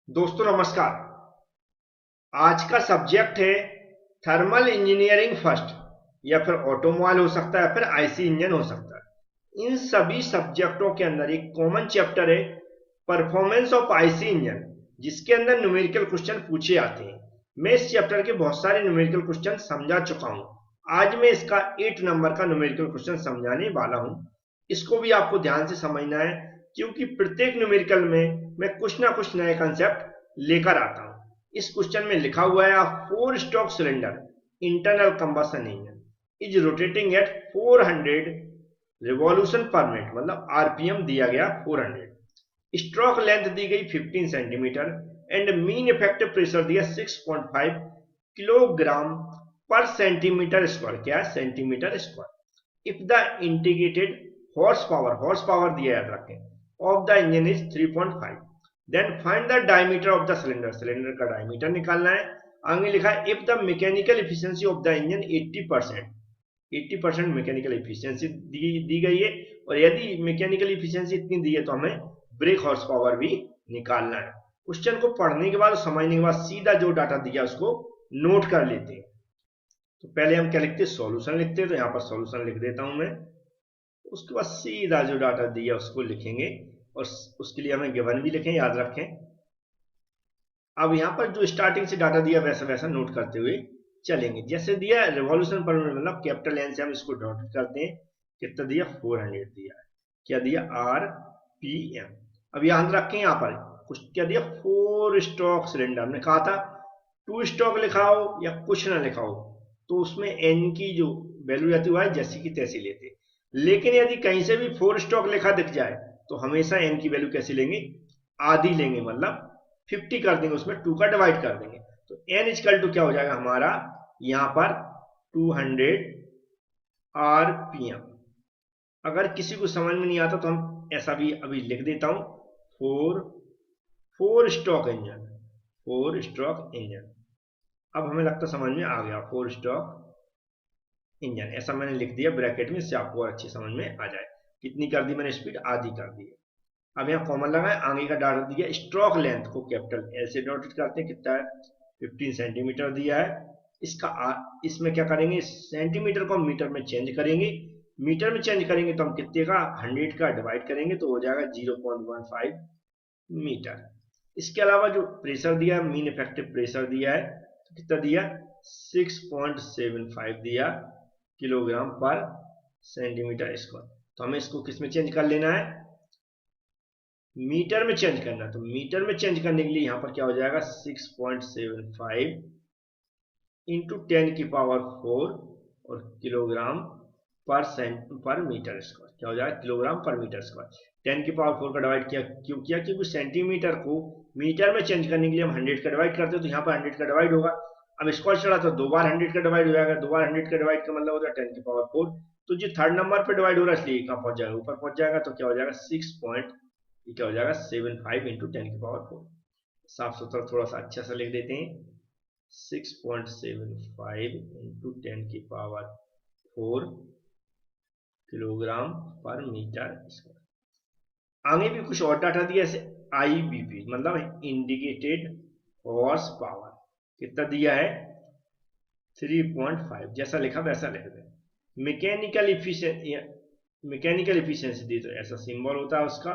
दोस्तों नमस्कार। आज का सब्जेक्ट है थर्मल इंजीनियरिंग फर्स्ट, या फिर ऑटोमोबाइल हो सकता है, फिर आईसी इंजन हो सकता है। इन सभी सब्जेक्टों के अंदर एक कॉमन चैप्टर है परफॉर्मेंस ऑफ आईसी इंजन, जिसके अंदर न्यूमेरिकल क्वेश्चन पूछे जाते हैं। मैं इस चैप्टर के बहुत सारे न्यूमेरिकल क्वेश्चन समझा चुका हूं। आज मैं इसका 8 नंबर का न्यूमेरिकल क्वेश्चन समझाने वाला हूं। इसको भी आपको ध्यान से समझना है, क्योंकि प्रत्येक न्यूमेरिकल में मैं कुछ ना कुछ नए कंसेप्ट लेकर आता हूं। इस क्वेश्चन में लिखा हुआ है, 4 stroke cylinder internal combustion engine is rotating at 400 revolution per minute, मतलब आरपीएम दिया गया 400। स्ट्रोक लेंथ दी गई 15 centimetre and mean effective pressure दिया 6.5 किलोग्राम पर सेंटीमीटर स्क्वायर। क्या है? Centimetre square. If the integrated horse power दिया, याद रखें, of the engine is 3.5, then find the diameter of the cylinder. Cylinder का डायमीटर निकालना है। आगे लिखा है if the mechanical efficiency of the engine 80%, 80% mechanical efficiency दी गई है, और यदि मैकेनिकल एफिशिएंसी इतनी दी है तो हमें ब्रेक हॉर्स पावर भी निकालना है। क्वेश्चन को पढ़ने के बाद और समझने के बाद सीधा जो डाटा दिया उसको नोट कर लेते हैं। तो पहले हम क्या लिखते हैं? सॉल्यूशन लिखते हैं। तो यहाँ पर सॉल्यूशन लिख देता हूं मैं। उसके बाद सीधा जो डाटा दिया उसको लिखेंगे, और उसके लिए हमें गिवन भी लिखें, याद रखें। अब यहाँ पर जो स्टार्टिंग से डाटा दिया वैसा वैसा नोट करते हुए चलेंगे। जैसे दिया रिवॉल्यूशन पर मिनट, मतलब कैपिटल एन से हम इसको नोट करते हैं। कितना दिया? 400 दिया है। क्या दिया? R P M. अब याद रखें यहाँ पर कुछ क्या दिया? 4 स्ट्रोक सिलेंडर। हमने कहा था 2 स्ट्रोक लिखा हो या कुछ ना लिखा हो तो उसमें एन की जो वैल्यू रहती है जैसी की तैसी लेते, लेकिन यदि कहीं से भी 4 स्ट्रोक लिखा दिख जाए तो हमेशा एन की वैल्यू कैसी लेंगे? आधी लेंगे, मतलब 50 कर देंगे, उसमें 2 का डिवाइड कर देंगे। तो एन इक्वल टू क्या हो जाएगा हमारा यहां पर? 200 आरपीएम। अगर किसी को समझ में नहीं आता तो हम ऐसा भी अभी लिख देता हूं, 4 स्ट्रोक इंजन, 4 स्ट्रोक इंजन। अब हमें लगता समझ में आ गया, 4 स्ट्रोक इंजन ऐसा मैंने लिख दिया ब्रैकेट में, इससे आपको अच्छी समझ में आ जाए। कितनी कर दी मैंने स्पीड? आधी कर दी। अब यहाँ कॉमन लगाए, आगे का डाटा दिया। स्ट्रोक लेंथ को कैपिटल एल से नोट करते हैं। कितना है? 15 सेंटीमीटर दिया है। इसमें क्या करेंगे? सेंटीमीटर को मीटर में चेंज करेंगे। मीटर में चेंज करेंगे तो हम कितने का? 100 का डिवाइड करेंगे तो हो जाएगा 0.15 मीटर। इसके अलावा जो प्रेशर दिया, मीन इफेक्टिव प्रेशर दिया है, तो कितना दिया? 6.75 दिया किलोग्राम पर सेंटीमीटर स्क्वायर। तो हमें इसको किस में चेंज कर लेना है? मीटर में चेंज करना। तो मीटर में चेंज करने के लिए यहां पर क्या हो जाएगा? 6.75 इंटू 10 की पावर 4 और किलोग्राम पर मीटर स्क्वायर। क्या हो जाएगा? किलोग्राम पर मीटर स्क्वायर। 10 की पावर 4 का डिवाइड किया, क्यों किया? क्योंकि सेंटीमीटर को मीटर में चेंज करने के लिए हम 100 का डिवाइड करते हैं, तो यहाँ पर 100 का डिवाइड होगा। अब स्क्वायर चढ़ा तो 2 बार 100 का डिवाइड हो जाएगा। 2 बार 100 का डिवाइड का मतलब होता है 10 की पावर 4। तो जो थर्ड नंबर पर डिवाइड हो रहा है इसलिए कहाँ पहुंच जाएगा? ऊपर पहुंच जाएगा। तो क्या हो जाएगा? 6 क्या हो जाएगा? 75 इंटू 10 की पावर 4। साफ सुथरा थोड़ा सा अच्छा सा लिख देते हैं, 6.75 इंटू 10 की पावर 4 किलोग्राम पर मीटर स्क्वायर। आगे भी कुछ और डाटा दिया, जैसे आईबीपी मतलब इंडिकेटेड हॉर्स पावर। कितना दिया है? 3.5। जैसा लिखा वैसा लिख दें। मैकेनिकल एफिशिएंसी दी तो ऐसा सिंबल होता है उसका,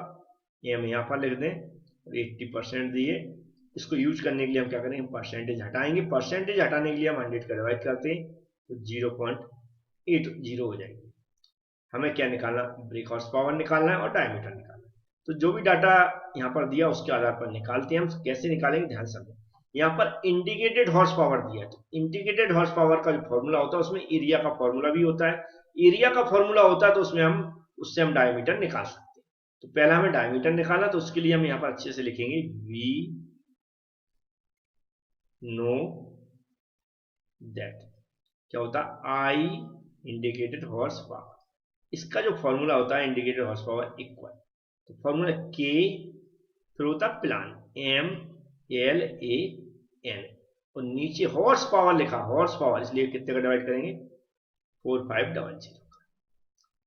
ये हम यहाँ पर लिख दें। 80% दिए। इसको यूज करने के लिए हम क्या करेंगे? परसेंटेज हटाएंगे। परसेंटेज हटाने के लिए हम 100 का डिवाइड करते हैं तो 0.80 हो जाएगी। हमें क्या निकालना? ब्रेक हॉर्स पावर निकालना है और डायमीटर निकालना है। तो जो भी डाटा यहाँ पर दिया उसके आधार पर निकालते हैं। हम कैसे निकालेंगे ध्यान समझें। यहाँ पर इंडिकेटेड हॉर्स पावर दिया है, तो इंडिकेटेड हॉर्स पावर का जो फॉर्मूला होता है उसमें एरिया का फॉर्मूला भी होता है। एरिया का फॉर्मूला होता है तो उससे हम डायमीटर निकाल सकते हैं। तो पहला हमें डायमीटर निकालना, तो उसके लिए हम यहाँ पर अच्छे से लिखेंगे वी नो दैट। क्या होता है? I indicated horse power. इसका जो फॉर्मूला होता है इंडिकेटेड हॉर्स पावर इक्वल, तो फॉर्मूला के, फिर होता है plan, M L A N, और नीचे हॉर्स पावर लिखा, हॉर्स पावर, इसलिए कितने का डिवाइड करेंगे? 4500।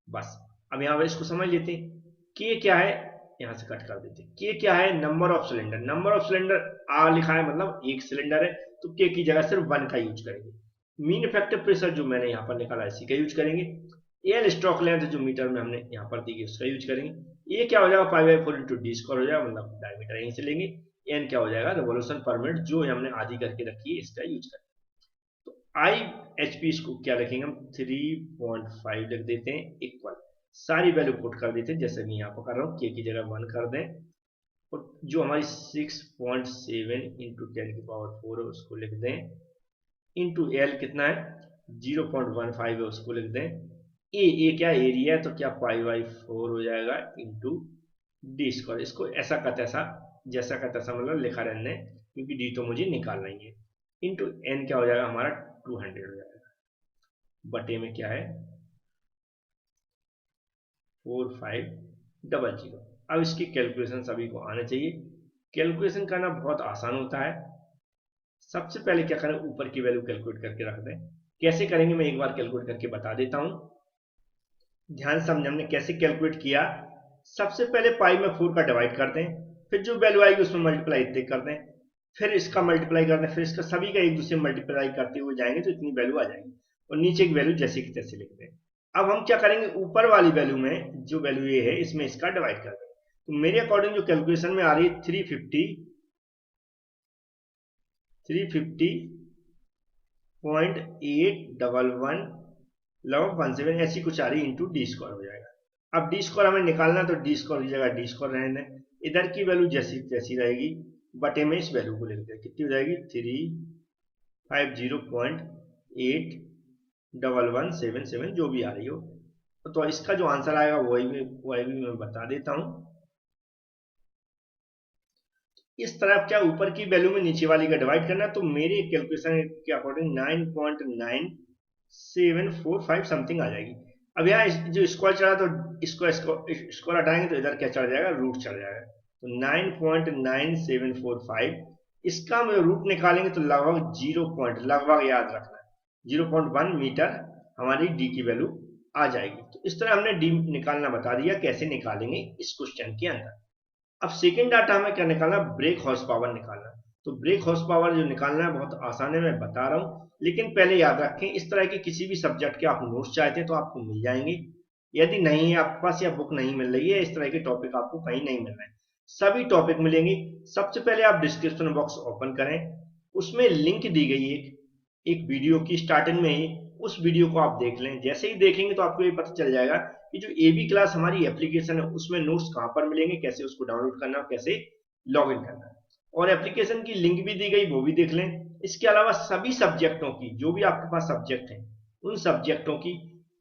बस अब यहां पर इसको समझ लेते हैं। के क्या है? यहाँ से कट कर देते हैं। के क्या है? Number of cylinder. Number of cylinder आ लिखा है मतलब एक सिलेंडर है, तो के की जगह सिर्फ 1 का यूज करेंगे। मीन इफेक्टिव प्रेशर जो मैंने यहाँ पर निकाला इसी का यूज करेंगे। एल स्ट्रोक लेंथ जो मीटर में हमने यहाँ पर दी गई उसका यूज करेंगे। ये क्या हो जाएगा? Pi by 4 into D square हो जाएगा, मतलब डायमीटर यहीं से लेंगे। एन क्या हो जाएगा? रिवोल्यूशन पर मिनट जो हमने आधी करके रखी है इसका यूज करेंगे। तो आई एच पी इसको क्या रखेंगे हम? 3.5 लिख देते हैं इक्वल, सारी वैल्यू पुट कर देते हैं जैसे मैं यहाँ पर कर रहा हूँ। के की जगह 1 कर दें और जो हमारी 6.7 इंटू 10⁴ है उसको लिख दें, इंटू एल कितना है? 0.15 है उसको लिख दें। ए क्या एरिया है, तो क्या पाई बाई 4 हो जाएगा इंटू डी स्क्वायर। इसको ऐसा का तैसा, जैसा का तैसा मतलब लिखा रहने, क्योंकि डी तो मुझे निकालना ही है। इंटू एन क्या हो जाएगा हमारा? 200 हो जाएगा, बटे में क्या है? 4500। अब इसकी कैलकुलेशन सभी को आना चाहिए। कैलकुलेशन करना बहुत आसान होता है। सबसे पहले क्या करें? ऊपर की वैल्यू कैलकुलेट करके रख दें। कैसे करेंगे मैं एक बार कैलकुलेट करके बता देता हूं, ध्यान से समझे हमने कैसे कैलकुलेट किया। सबसे पहले पाई में 4 का डिवाइड कर दें, फिर जो वैल्यू आएगी उसमें मल्टीप्लाई इतने कर दें, फिर इसका मल्टीप्लाई कर दें, फिर इसका सभी का एक दूसरे में मल्टीप्लाई करते हुए जाएंगे तो इतनी वैल्यू आ जाएगी, और नीचे की वैल्यू जैसे की तैसे लिख दें। अब हम क्या करेंगे? ऊपर वाली वैल्यू में जो वैल्यू ये है इसमें इसका डिवाइड कर दें। तो मेरे अकॉर्डिंग जो कैलकुलेशन में आ रही है 350.811 ऐसी कुछ आ रही है, इंटू डी स्क्वायर हो जाएगा। अब डी स्क्वायर हमें निकालना, तो डी स्क्वायर की जगह डी स्क्वायर रहने दें, इधर की वैल्यू जैसी तैसी रहेगी, बटे में इस वैल्यू को लिख दें। कितनी हो जाएगी? 350.81177 जो भी आ रही हो। तो इसका जो आंसर आएगा वही भी मैं बता देता हूं। इस तरफ क्या ऊपर की वैल्यू में नीचे वाली का डिवाइड करना, तो मेरे कैलकुलेशन के अकॉर्डिंग 9.9745 समथिंग आ जाएगी। अब यहाँ जो स्क्वायर चढ़ा तो इसको स्क्वायर हटाएंगे तो इधर क्या चढ़ जाएगा? रूट चढ़ जाएगा। तो 9.9745 इसका हम रूट निकालेंगे तो लगभग 0 पॉइंट, लगभग याद रखना 0.1 मीटर हमारी डी की वैल्यू आ जाएगी। तो इस तरह हमने डी निकालना बता दिया, कैसे निकालेंगे इस क्वेश्चन के अंदर। अब सेकंड डाटा हमें क्या निकालना? ब्रेक हॉर्स पावर निकालना। तो ब्रेक हॉर्स पावर जो निकालना है बहुत आसान है, मैं बता रहा हूं, लेकिन पहले याद रखें इस तरह के किसी भी सब्जेक्ट के आप नोट्स चाहते हैं तो आपको मिल जाएंगे। यदि नहीं है आपके पास या बुक नहीं मिल रही है, इस तरह के टॉपिक आपको कहीं नहीं मिल रहे हैं, सभी टॉपिक मिलेंगे। सबसे पहले आप डिस्क्रिप्शन बॉक्स ओपन करें, उसमें लिंक दी गई है एक वीडियो की स्टार्टिंग में ही, उस वीडियो को आप देख लें। जैसे ही देखेंगे तो आपको ये पता चल जाएगा कि जो एबी क्लास हमारी एप्लीकेशन है उसमें नोट्स कहां पर मिलेंगे, कैसे उसको डाउनलोड करना, कैसे लॉग इन करना, और एप्लीकेशन की लिंक भी दी गई वो भी देख लें। इसके अलावा सभी सब्जेक्टों की, जो भी आपके पास सब्जेक्ट हैं उन सब्जेक्टों की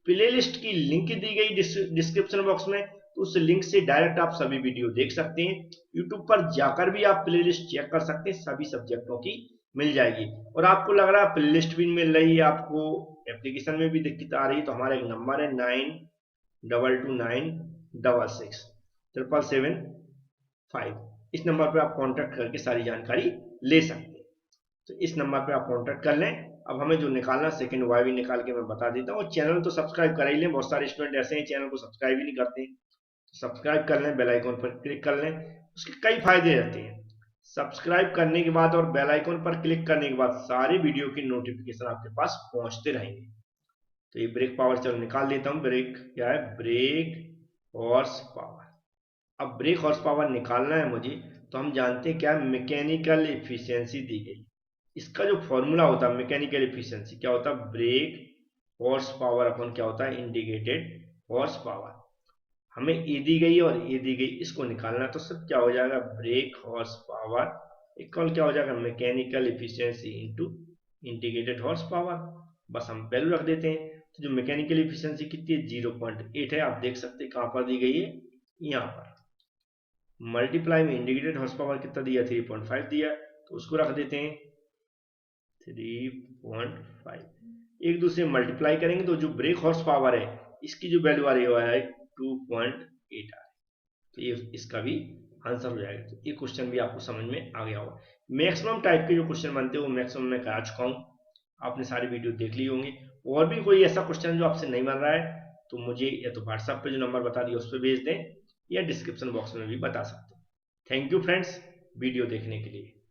प्लेलिस्ट की लिंक दी गई डिस्क्रिप्शन बॉक्स में, तो उस लिंक से डायरेक्ट आप सभी वीडियो देख सकते हैं। यूट्यूब पर जाकर भी आप प्लेलिस्ट चेक कर सकते हैं, सभी सब्जेक्टों की मिल जाएगी। और आपको लग रहा है प्लेलिस्ट भी मिल रही है, आपको एप्लीकेशन में भी दिक्कत आ रही है, तो हमारा एक नंबर है 9229667775, इस नंबर पर आप कांटेक्ट करके सारी जानकारी ले सकते हैं। तो इस नंबर पर आप कांटेक्ट कर लें। अब हमें जो निकालना सेकंड वाई भी निकाल के मैं बता देता हूँ। चैनल तो सब्सक्राइब कर ही लें, बहुत सारे स्टूडेंट ऐसे हैं चैनल को सब्सक्राइब ही नहीं करते, तो सब्सक्राइब कर लें, बेल आइकन पर क्लिक कर लें। उसके कई फायदे रहते हैं। सब्सक्राइब करने के बाद और बेल आइकन पर क्लिक करने के बाद सारे वीडियो की नोटिफिकेशन आपके पास पहुंचते रहेंगे। तो ये ब्रेक पावर चलो निकाल देता हूं। ब्रेक क्या है? Break horse power. अब ब्रेक हॉर्स पावर निकालना है मुझे, तो हम जानते हैं क्या? मैकेनिकल एफिशिएंसी दी गई। इसका जो फॉर्मूला होता है मैकेनिकल एफिशिएंसी क्या होता है? ब्रेक हॉर्स पावर अपन क्या होता है? Indicated horse power. हमें ए दी गई और ए दी गई, इसको निकालना, तो सब क्या हो जाएगा? ब्रेक हॉर्स पावर इक्वल क्या हो जाएगा? Mechanical efficiency into integrated horse power. बस हम वैल्यू रख देते हैं। तो जो मैकेनिकल एफिशिएंसी कितनी है? 0.8 है। आप देख सकते हैं कहां पर दी गई है, यहां पर। मल्टीप्लाई में इंटीग्रेटेड हॉर्स पावर कितना दिया? 3.5 दिया, तो उसको रख देते हैं 3.5। एक दूसरे मल्टीप्लाई करेंगे तो जो ब्रेक हॉर्स पावर है इसकी जो वैल्यू आ रही है 2.8 आ रही, तो ये इसका भी आंसर हो जाएगा। तो ये क्वेश्चन भी आपको समझ में आ गया होगा। मैक्सिमम टाइप के जो क्वेश्चन बनते हैं वो मैक्सिमम मैं करा चुका हूँ, आपने सारी वीडियो देख ली होंगी। और भी कोई ऐसा क्वेश्चन जो आपसे नहीं बन रहा है तो मुझे या तो व्हाट्सएप पे जो नंबर बता दिया उस पर भेज दें, या डिस्क्रिप्शन बॉक्स में भी बता सकते हो। थैंक यू फ्रेंड्स वीडियो देखने के लिए।